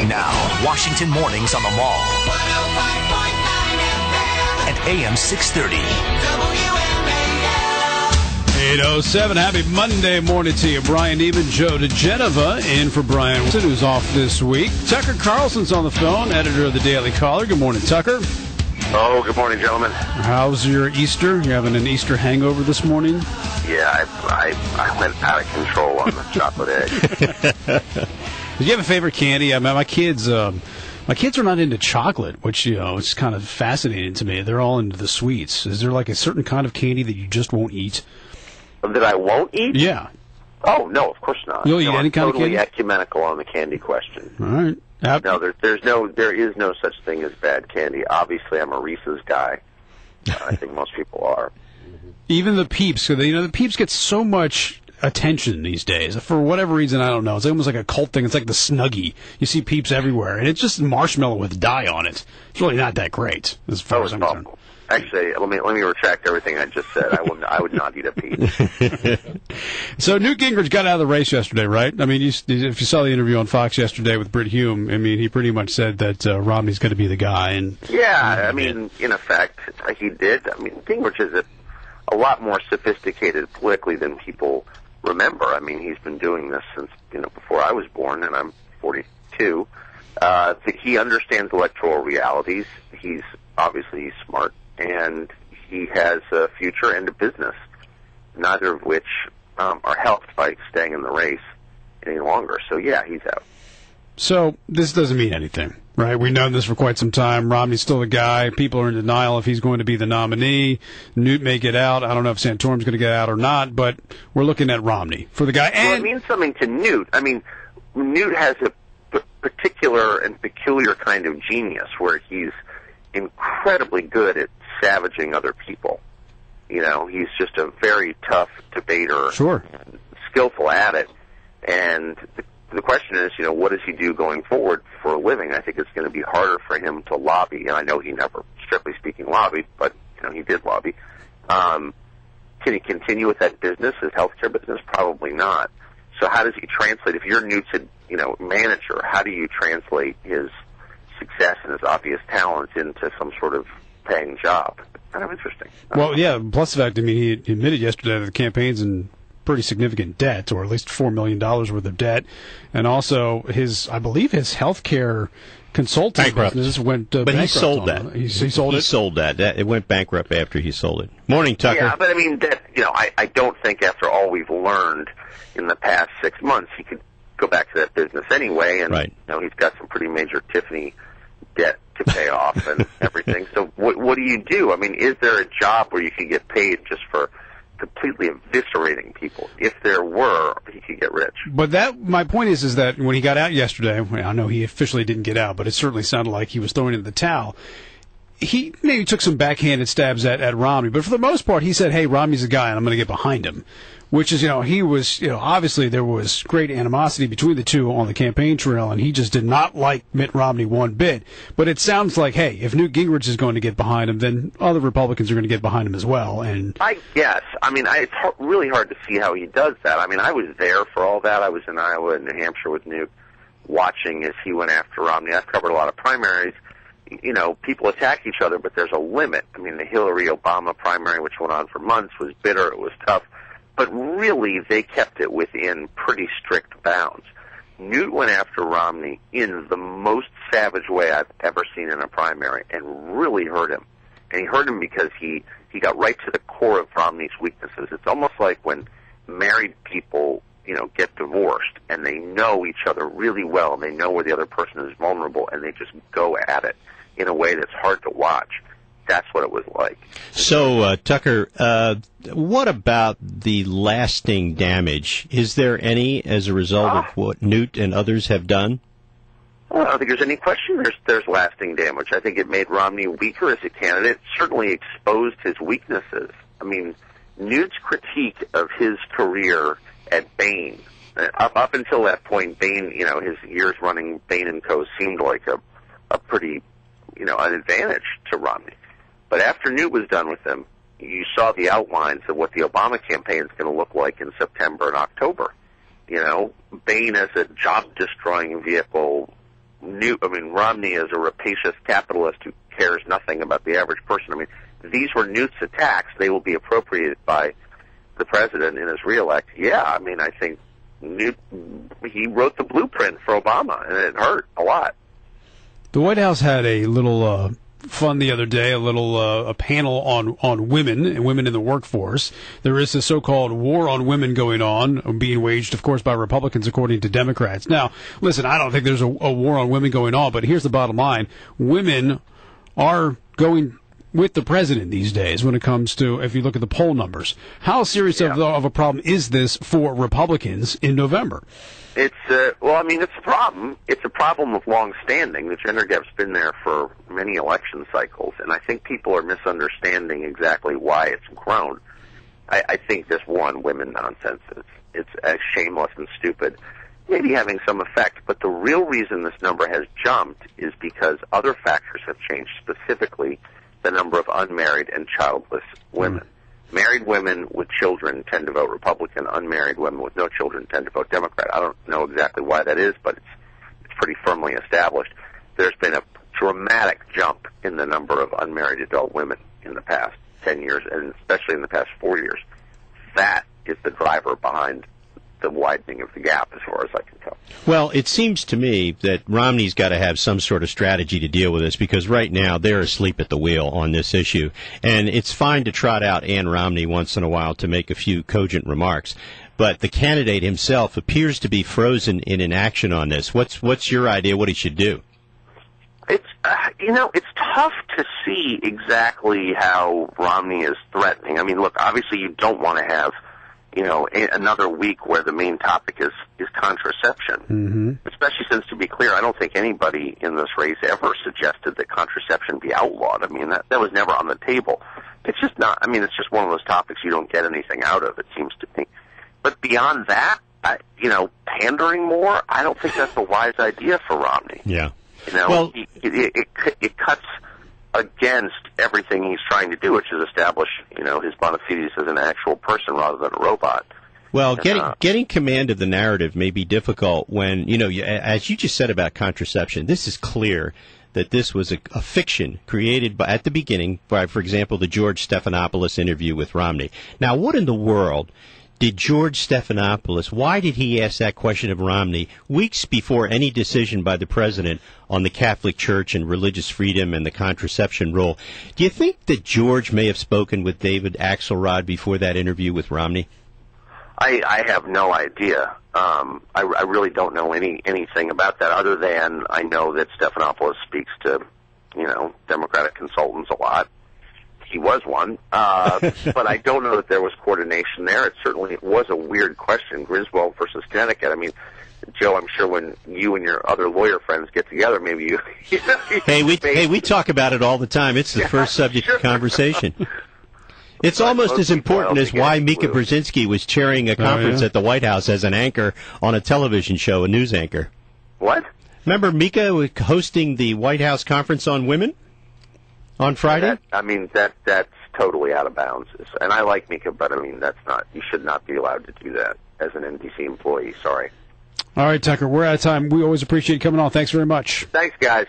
Now, Washington Mornings on the Mall. 105.9 FM. And AM 630. WMAL. 8:07. Happy Monday morning to you. Brian Eben, Joe DeGenova, in for Brian Wilson, who's off this week. Tucker Carlson's on the phone, editor of the Daily Caller. Good morning, Tucker. Oh, good morning, gentlemen. How's your Easter? You having an Easter hangover this morning? Yeah, I went out of control on the chocolate egg. Do you have a favorite candy? I mean, my kids are not into chocolate, which, it's kind of fascinating to me. They're all into the sweets. Is there like a certain kind of candy that you just won't eat? That I won't eat? Yeah. Oh, no, of course not. You'll eat any kind of candy? I'm totally ecumenical on the candy question. All right. No, there is no such thing as bad candy. Obviously, I'm a Reese's guy. I think most people are. Even the Peeps, so the Peeps get so much attention these days. For whatever reason, I don't know. It's almost like a cult thing. It's like the Snuggie. You see Peeps everywhere, and it's just marshmallow with dye on it. It's really not that great, as far as I'm concerned. Actually, let me retract everything I just said. I would not eat a Peep. So Newt Gingrich got out of the race yesterday, right? I mean, if you saw the interview on Fox yesterday with Britt Hume, I mean, he pretty much said that Romney's going to be the guy. And yeah, I mean, in effect, he did. I mean, Gingrich is a lot more sophisticated politically than people remember. I mean, he's been doing this since before I was born, and I'm 42. He understands electoral realities. He's smart, and he has a future and a business, neither of which are helped by staying in the race any longer. So, yeah, he's out. So this doesn't mean anything, right? We've known this for quite some time. Romney's still the guy. People are in denial if he's going to be the nominee. Newt may get out. I don't know if Santorum's going to get out or not, but we're looking at Romney for the guy. Well, it means something to Newt. I mean, Newt has a particular and peculiar kind of genius where he's incredibly good at savaging other people. He's just a very tough debater. Sure. Skillful at it. And the question is, what does he do going forward for a living? I think it's going to be harder for him to lobby. And I know he never, strictly speaking, lobbied, but, he did lobby. Can he continue with that business, his healthcare business? Probably not. So how does he translate? If you're Newt's, manager, how do you translate his success and his obvious talents into some sort of paying job? Kind of interesting. Well, yeah, plus the fact, he admitted yesterday that the campaign's in pretty significant debt, or at least $4 million worth of debt, and also I believe his health care consulting business went bankrupt. But he sold that. He sold it? He sold that. It went bankrupt after he sold it. Morning, Tucker. Yeah, but I don't think after all we've learned in the past 6 months, he could go back to that business anyway, and right. He's got some pretty major Tiffany debt to pay off and everything. So what do you do? I mean, is there a job where you could get paid just for completely eviscerating people? If there were, he could get rich. But my point is that when he got out yesterday, I know he officially didn't get out, but it certainly sounded like he was throwing in the towel. He maybe took some backhanded stabs at Romney, but for the most part, he said, hey, Romney's a guy, and I'm going to get behind him. Which is, he was, obviously there was great animosity between the two on the campaign trail, and he just did not like Mitt Romney one bit. But it sounds like, hey, if Newt Gingrich is going to get behind him, then other Republicans are going to get behind him as well. And I guess. It's really hard to see how he does that. I was there for all that. I was in Iowa and New Hampshire with Newt, watching as he went after Romney. I've covered a lot of primaries. People attack each other, but there's a limit. The Hillary-Obama primary, which went on for months, was bitter. It was tough. But really, they kept it within pretty strict bounds. Newt went after Romney in the most savage way I've ever seen in a primary and really hurt him. And he hurt him because he got right to the core of Romney's weaknesses. It's almost like when married people, get divorced and they know each other really well and they know where the other person is vulnerable and they just go at it in a way that's hard to watch. That's what it was like. So, Tucker, what about the lasting damage? Is there any as a result of what Newt and others have done? Well, I don't think there's any question there's lasting damage. I think it made Romney weaker as a candidate, certainly exposed his weaknesses. Newt's critique of his career at Bain, up until that point, Bain, his years running Bain & Co. seemed like a pretty, an advantage to Romney. But after Newt was done with them, you saw the outlines of what the Obama campaign is going to look like in September and October. Bain as a job-destroying vehicle, Romney is a rapacious capitalist who cares nothing about the average person. I mean, these were Newt's attacks. They will be appropriated by the president in his reelect. Yeah, I mean, I think Newt, he wrote the blueprint for Obama, and it hurt a lot. The White House had a little fun the other day, a panel on women and women in the workforce. There is a so-called war on women going on, being waged, of course, by Republicans, according to Democrats. Now, listen, I don't think there's a war on women going on, but here's the bottom line. Women are going with the president these days when it comes to, if you look at the poll numbers. How serious of a problem is this for Republicans in November? It's it's a problem. It's a problem of long standing. The gender gap's been there for many election cycles, and I think people are misunderstanding exactly why it's grown. I think this war on women nonsense it's shameless and stupid, maybe having some effect, but the real reason this number has jumped is because other factors have changed, specifically the number of unmarried and childless women. Married women with children tend to vote Republican. Unmarried women with no children tend to vote Democrat. I don't know exactly why that is, but it's pretty firmly established. There's been a dramatic jump in the number of unmarried adult women in the past 10 years, and especially in the past 4 years. That is the driver behind the widening of the gap, as far as I can tell. Well, it seems to me that Romney's got to have some sort of strategy to deal with this, because right now they're asleep at the wheel on this issue. And it's fine to trot out Ann Romney once in a while to make a few cogent remarks, but the candidate himself appears to be frozen in inaction on this. What's your idea what he should do? It's it's tough to see exactly how Romney is threatening. I mean, look, obviously you don't want to have another week where the main topic is contraception, especially since, to be clear, I don't think anybody in this race ever suggested that contraception be outlawed. I mean, that was never on the table. It's just not, it's just one of those topics you don't get anything out of, it seems to me. But beyond that, pandering more, I don't think that's a wise idea for Romney. Yeah. Well, it cuts against everything he's trying to do, which is establish, his bona fides as an actual person rather than a robot. Well, getting command of the narrative may be difficult when, as you just said about contraception, this is clear that this was a fiction created at the beginning by, for example, the George Stephanopoulos interview with Romney. Now, what in the world did George Stephanopoulos, why did he ask that question of Romney weeks before any decision by the president on the Catholic Church and religious freedom and the contraception rule? Do you think that George may have spoken with David Axelrod before that interview with Romney? I have no idea. I really don't know anything about that, other than I know that Stephanopoulos speaks to, Democratic consultants a lot. He was one, but I don't know that there was coordination there. It certainly was a weird question, Griswold versus Connecticut. I mean, Joe, I'm sure when you and your other lawyer friends get together, maybe you... we talk about it all the time. It's the first subject of conversation. It's almost as important as why Mika Brzezinski was chairing a conference at the White House as an anchor on a television show, a news anchor. What? Remember Mika hosting the White House conference on women on Friday? That's totally out of bounds. And I like Mika, but you should not be allowed to do that as an NBC employee. Sorry. All right, Tucker, we're out of time. We always appreciate you coming on. Thanks very much. Thanks, guys.